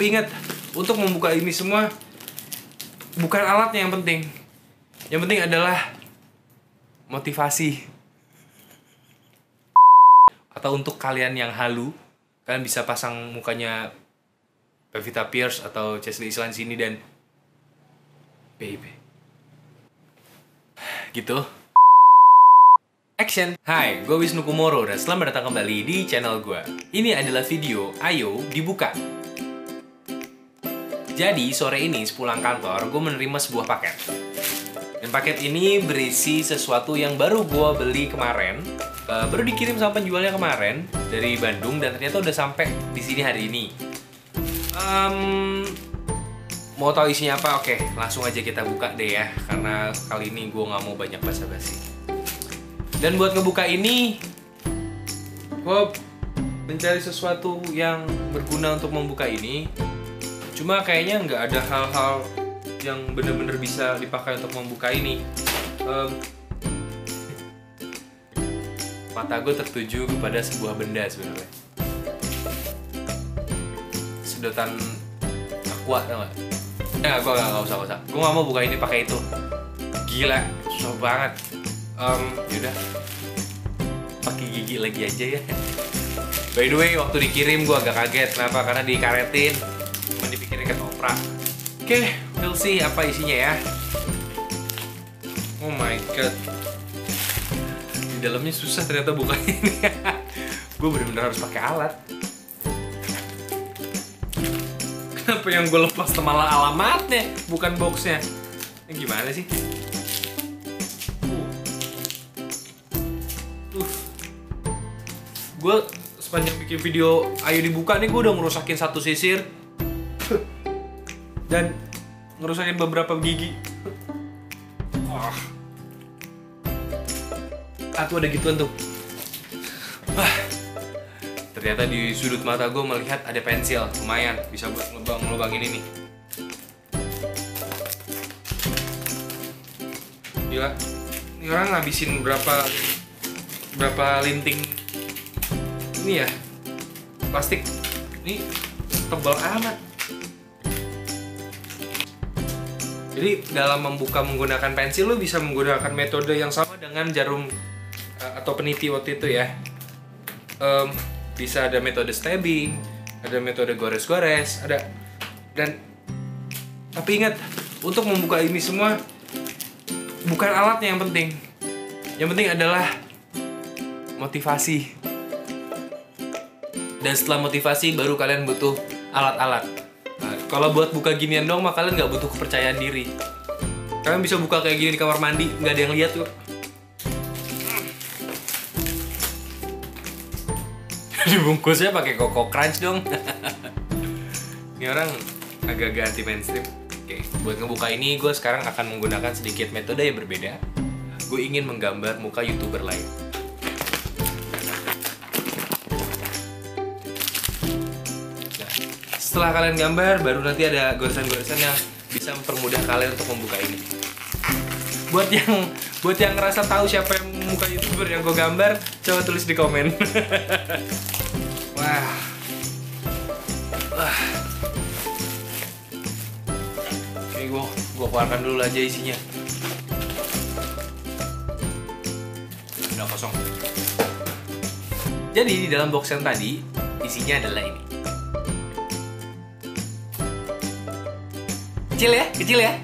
Tapi ingat, untuk membuka ini semua bukan alatnya yang penting. Yang penting adalah motivasi. Atau untuk kalian yang halu, kalian bisa pasang mukanya Pevita Pierce atau Chelsea Islan sini dan baby. Gitu. Action. Hai, gue Wisnu Kumoro dan selamat datang kembali di channel gue. Ini adalah video Ayo Dibuka. Jadi sore ini sepulang kantor gue menerima sebuah paket. Dan paket ini berisi sesuatu yang baru gue beli kemarin. Baru dikirim sama penjualnya kemarin dari Bandung dan ternyata udah sampai di sini hari ini. Mau tahu isinya apa? Oke, langsung aja kita buka deh ya. Karena kali ini gue nggak mau banyak basa-basi. Dan buat ngebuka ini, gue mencari sesuatu yang berguna untuk membuka ini. Cuma kayaknya nggak ada hal-hal yang bener-bener bisa dipakai untuk membuka ini. Mata gue tertuju kepada sebuah benda sebenarnya. Sedotan aqua, tau gak? Gue gak usah. Gue gak mau buka ini pakai itu. Gila, susah banget. Yaudah, pakai gigi lagi aja ya. By the way, waktu dikirim gue agak kaget. Kenapa? Karena dikaretin. Cuma dipikirin ketoprak. Oke, we'll see apa isinya ya. Oh my god, di dalamnya susah ternyata buka ini. Gue bener-bener harus pakai alat. Kenapa yang gue lepas malah alamatnya, bukan boxnya? Ini gimana sih? Gue sepanjang bikin video Ayo Dibuka nih, gue udah ngerusakin satu sisir dan ngerusakin beberapa gigi. Tuh ada gituan tuh. Ternyata di sudut mata gue melihat ada pensil, lumayan bisa buat ngelubangin ini nih. Gila, ini orang ngabisin berapa linting ini ya, plastik ini tebal amat. Jadi dalam membuka menggunakan pensil lo bisa menggunakan metode yang sama dengan jarum atau peniti waktu itu ya. Bisa ada metode stabbing, ada metode gores-gores, ada. Tapi ingat, untuk membuka ini semua bukan alatnya yang penting. Yang penting adalah motivasi. Dan setelah motivasi baru kalian butuh alat-alat. Nah, kalau buat buka ginian dong mah kalian nggak butuh kepercayaan diri. Kalian bisa buka kayak gini di kamar mandi, nggak ada yang lihat tuh. Dibungkusnya pakai Coco Crunch dong. Ini orang agak-agak anti mainstream. Oke, buat ngebuka ini gue sekarang akan menggunakan sedikit metode yang berbeda. Gue ingin menggambar muka YouTuber lain. Nah, setelah kalian gambar, baru nanti ada goresan-goresan yang bisa mempermudah kalian untuk membuka ini. Buat yang ngerasa tahu siapa yang muka YouTuber yang gue gambar, coba tulis di komen. Wah. Oke, gue keluarkan dulu aja isinya. Udah kosong. Jadi di dalam box yang tadi isinya adalah ini. Kecil ya.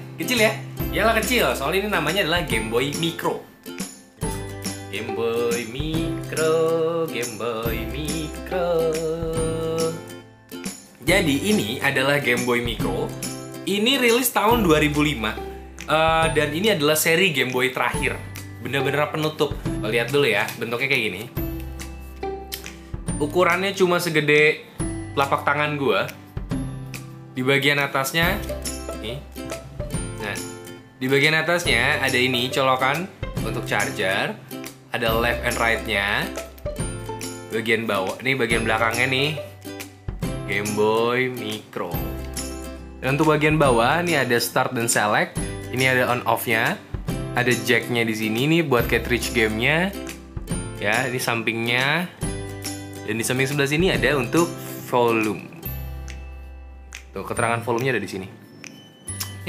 Yalah kecil, soalnya ini namanya adalah Game Boy Micro. Game Boy Micro. Jadi ini adalah Game Boy Micro. Ini rilis tahun 2005. Dan ini adalah seri Game Boy terakhir. Bener-bener penutup. Lihat dulu ya, bentuknya kayak gini. Ukurannya cuma segede telapak tangan gua. Di bagian atasnya nih. Nah, di bagian atasnya ada ini colokan untuk charger. Ada left and right-nya. Bagian bawah, nih bagian belakangnya nih Game Boy Micro. Dan untuk bagian bawah nih ada start dan select. Ini ada on off-nya. Ada jack-nya di sini nih buat cartridge game-nya. Ya, ini sampingnya. Dan di samping sebelah sini ada untuk volume. Tuh, keterangan volumenya ada di sini.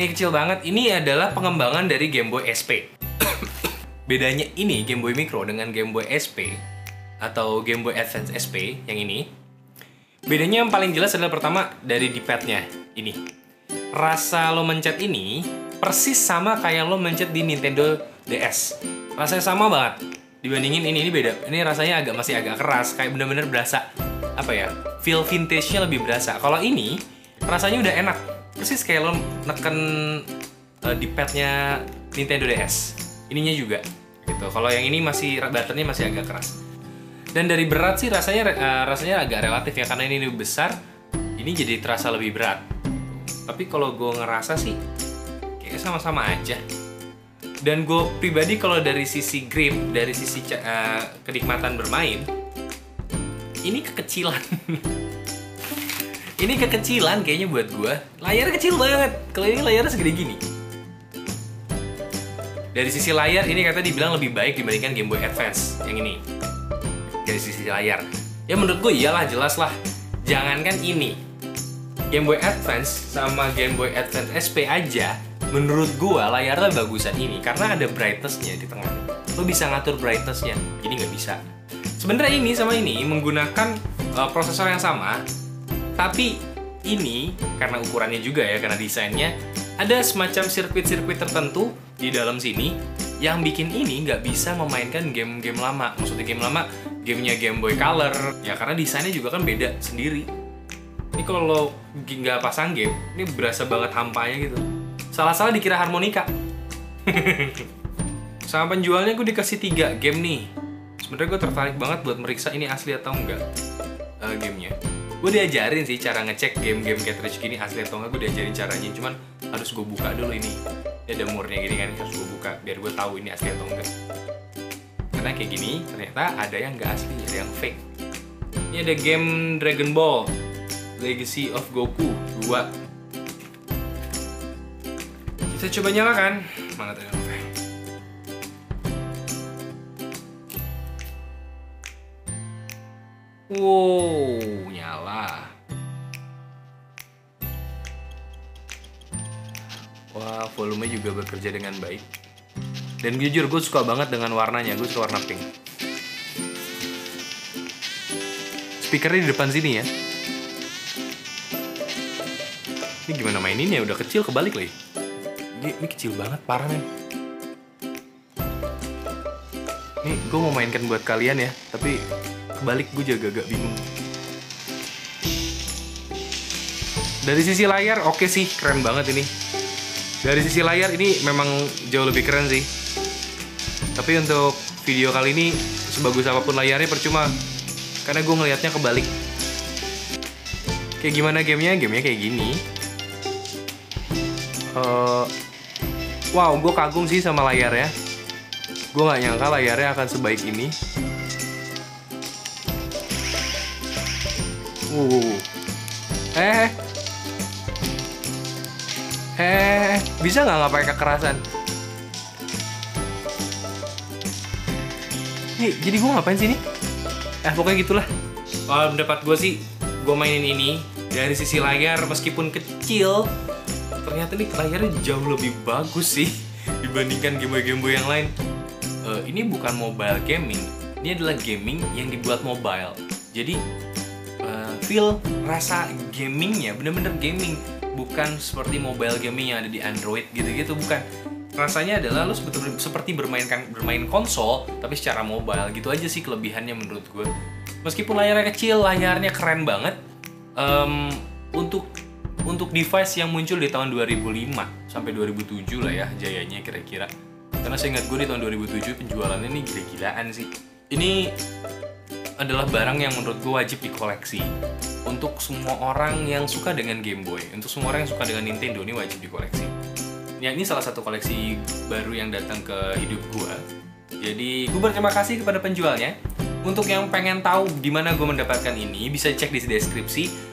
Ini kecil banget. Ini adalah pengembangan dari Game Boy SP. Bedanya ini Game Boy Micro dengan Game Boy SP atau Game Boy Advance SP yang ini. Bedanya yang paling jelas adalah pertama dari D-pad-nya ini. Rasa lo mencet ini persis sama kayak lo mencet di Nintendo DS. Rasanya sama banget. Dibandingin ini beda. Ini rasanya masih agak keras, kayak bener-bener berasa apa ya? Feel vintage-nya lebih berasa. Kalau ini rasanya udah enak. Persis kayak lo neken D-pad-nya Nintendo DS. Ininya juga gitu. Kalau yang ini buttonnya masih agak keras. Dan dari berat sih rasanya agak relatif ya, karena ini lebih besar, ini jadi terasa lebih berat. Tapi kalau gue ngerasa sih kayaknya sama-sama aja. Dan gue pribadi kalau dari sisi grip, dari sisi kenikmatan bermain, ini kekecilan. Ini kekecilan kayaknya buat gue. Layarnya kecil banget. Kalau ini layarnya segede gini. Dari sisi layar ini kata dibilang lebih baik dibandingkan Game Boy Advance yang ini. Dari sisi layar, ya menurut gue iyalah, jelas lah. Jangankan ini, Game Boy Advance sama Game Boy Advance SP aja, menurut gue layarnya bagusan ini karena ada brightness-nya di tengah. Lo bisa ngatur brightness-nya, ini nggak bisa. Sebenarnya ini sama ini menggunakan prosesor yang sama, tapi ini karena ukurannya juga ya, karena desainnya ada semacam sirkuit-sirkuit tertentu di dalam sini yang bikin ini nggak bisa memainkan game-game lama. Maksudnya game lama, gamenya Game Boy Color, ya karena desainnya juga kan beda sendiri. Ini kalau lo nggak pasang game, ini berasa banget hampanya gitu. Salah-salah dikira harmonika. Sama penjualnya gue dikasih 3 game nih. Sebenarnya gue tertarik banget buat meriksa ini asli atau enggak gamenya. Gue diajarin sih cara ngecek game-game cartridge gini asli atau enggak, gue diajarin caranya. Cuman harus gue buka dulu ini. Ini ada murnya gini kan, harus gue buka biar gue tahu ini asli atau enggak. Karena kayak gini ternyata ada yang nggak asli, ada yang fake. Ini ada game Dragon Ball Legacy of Goku 2. Kita coba nyalakan. Mana tadi? Wow, nyala. Wah, volumenya juga bekerja dengan baik. Dan jujur gue suka banget dengan warnanya, gue suka warna pink. Speakernya di depan sini ya. Ini gimana maininnya? Udah kecil kebalik lagi. Ini kecil banget, parah men. Nih gue mau mainkan buat kalian ya, tapi kebalik gue juga agak bingung. Dari sisi layar oke sih, keren banget ini. Dari sisi layar ini memang jauh lebih keren sih. Tapi untuk video kali ini, sebagus apapun layarnya percuma, karena gue ngelihatnya kebalik. Kayak gimana gamenya? Gamenya kayak gini. Wow, gue kagum sih sama layarnya. Gue gak nyangka layarnya akan sebaik ini. Bisa nggak pakai kekerasan? Nih, jadi gue ngapain sih ini? Pokoknya gitulah. Kalau pendapat gue sih, gue mainin ini dari sisi layar meskipun kecil, ternyata nih layarnya jauh lebih bagus sih dibandingkan Game Boy yang lain. Ini bukan mobile gaming, ini adalah gaming yang dibuat mobile. Jadi feel rasa gamingnya bener-bener gaming, bukan seperti mobile gaming yang ada di Android gitu-gitu, bukan. Rasanya adalah lo seperti bermain konsol tapi secara mobile gitu aja sih kelebihannya menurut gue. Meskipun layarnya kecil, layarnya keren banget. Untuk device yang muncul di tahun 2005 sampai 2007 lah ya jayanya kira-kira. Karena saya ingat gue di tahun 2007 penjualannya nih gila-gilaan sih. Ini adalah barang yang menurut gue wajib dikoleksi. Untuk semua orang yang suka dengan Game Boy, untuk semua orang yang suka dengan Nintendo, ini wajib dikoleksi. Ya, ini salah satu koleksi baru yang datang ke hidup gue. Jadi gue berterima kasih kepada penjualnya. Untuk yang pengen tahu gimana gue mendapatkan ini, bisa cek di deskripsi.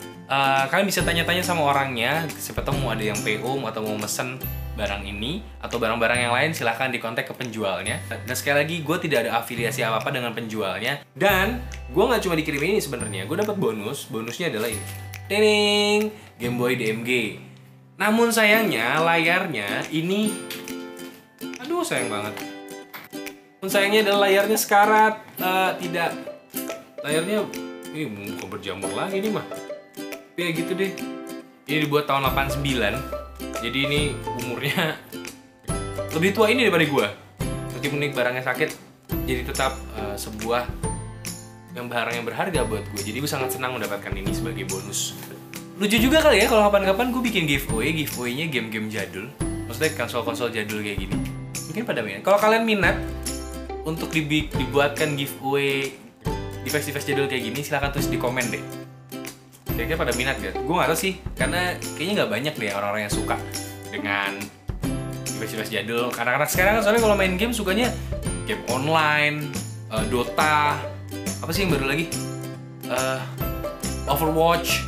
Kalian bisa tanya-tanya sama orangnya, siapa tahu mau ada yang PO atau mau mesen barang ini atau barang-barang yang lain, silahkan dikontak ke penjualnya. Dan sekali lagi, gue tidak ada afiliasi apa-apa dengan penjualnya. Dan gue nggak cuma dikirim ini sebenarnya, gue dapat bonusnya adalah ini. Ding, Game Boy DMG. Namun sayangnya layarnya ini, aduh sayang banget. Namun sayangnya adalah layarnya sekarat, tidak. Layarnya ini bukan berjamur lagi nih mah. Ya gitu deh. Ini dibuat tahun 89. Jadi ini umurnya lebih tua ini daripada gua. Meskipun ini barangnya sakit, jadi tetap sebuah barang yang berharga buat gue. Jadi gue sangat senang mendapatkan ini sebagai bonus. Lucu juga kali ya kalau kapan-kapan gue bikin giveaway-nya game-game jadul. Maksudnya konsol-konsol jadul kayak gini. Mungkin pada minat. Kalau kalian minat untuk dibuatkan giveaway device-device jadul kayak gini, silahkan tulis di komen deh. Kayaknya pada minat gak? Gue gak tau sih, karena kayaknya gak banyak deh orang-orang yang suka dengan device-device jadul. Anak-anak sekarang soalnya kalau main game sukanya game online, Dota, apa sih yang baru lagi? Overwatch.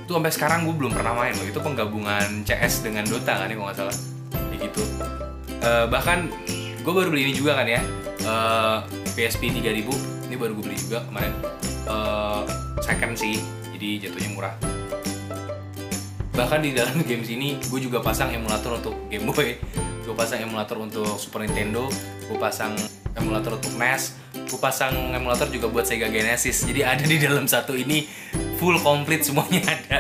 Itu sampai sekarang gue belum pernah main loh. Itu penggabungan CS dengan Dota kan ya kalau nggak salah. Kayak gitu. Bahkan gue baru beli ini juga kan ya. PSP 3000. Ini baru gue beli juga kemarin. Second sih. Jadi jatuhnya murah. Bahkan di dalam games ini gue juga pasang emulator untuk Game Boy. Gue pasang emulator untuk Super Nintendo. Gue pasang emulator untuk NES. Gue pasang emulator juga buat Sega Genesis. Jadi ada di dalam satu ini full komplit semuanya ada.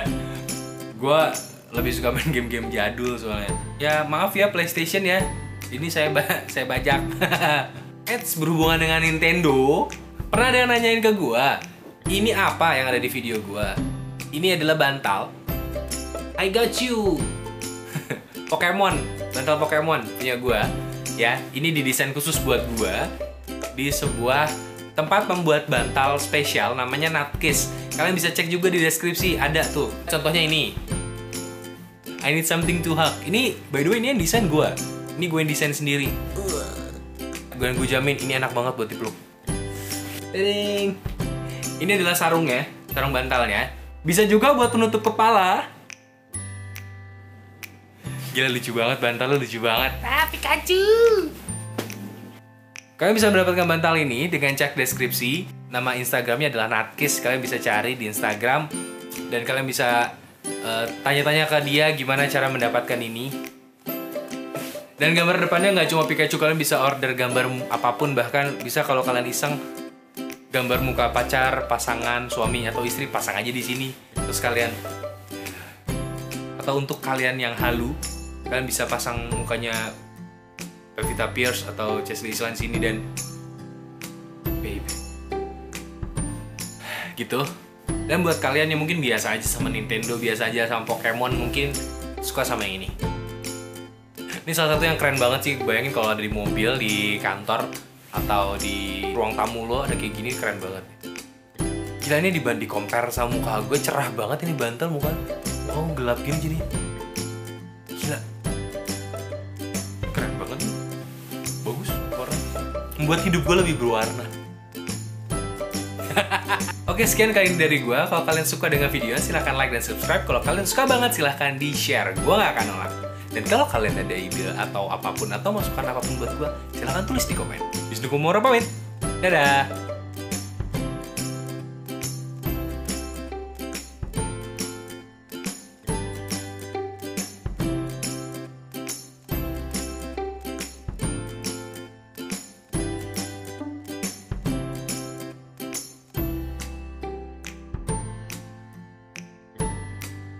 Gue lebih suka main game-game jadul soalnya. Ya maaf ya PlayStation ya. Ini saya bajak. Berhubungan dengan Nintendo. Pernah ada yang nanyain ke gue, ini apa yang ada di video gue? Ini adalah bantal I got you. Pokemon, bantal Pokemon punya gue. Ya, ini didesain khusus buat gue di sebuah tempat membuat bantal spesial namanya Nutkiss. Kalian bisa cek juga di deskripsi, ada tuh. Contohnya ini. I need something to hug. Ini by the way ini yang desain gue. Ini gue yang desain sendiri. Gue jamin ini enak banget buat dipeluk. Ding. Ini adalah sarungnya, sarung bantalnya. Bisa juga buat penutup kepala. Gila lucu banget, bantalnya lucu banget. Pikachu. Kalian bisa mendapatkan bantal ini dengan cek deskripsi. Nama Instagramnya adalah Nutkiss. Kalian bisa cari di Instagram. Dan kalian bisa tanya-tanya ke dia gimana cara mendapatkan ini. Dan gambar depannya nggak cuma Pikachu. Kalian bisa order gambar apapun. Bahkan bisa kalau kalian iseng gambar muka pacar, pasangan, suami, atau istri. Pasang aja di sini. Terus kalian, atau untuk kalian yang halu, kalian bisa pasang mukanya Pevita Pierce atau Chelsea Islan sini dan baby gitu. Dan buat kalian yang mungkin biasa aja sama Nintendo, biasa aja sama Pokemon, mungkin suka sama yang ini. Ini salah satu yang keren banget sih. Bayangin kalau ada di mobil, di kantor, atau di ruang tamu lo ada kayak gini, keren banget. Gila, ini dibanding compare sama muka gue, cerah banget ini bantal muka. Oh gelap gini jadi. Gila, keren banget nih. Bagus warna, membuat hidup gue lebih berwarna. Oke, sekian kali ini dari gue. Kalau kalian suka dengan video, silahkan like dan subscribe. Kalau kalian suka banget, silahkan di share. Gue gak akan nolak. Dan kalau kalian ada ide atau apapun, atau masukan apapun buat gue, silahkan tulis di komen. Wisnu Kumoro pamit. Dadah.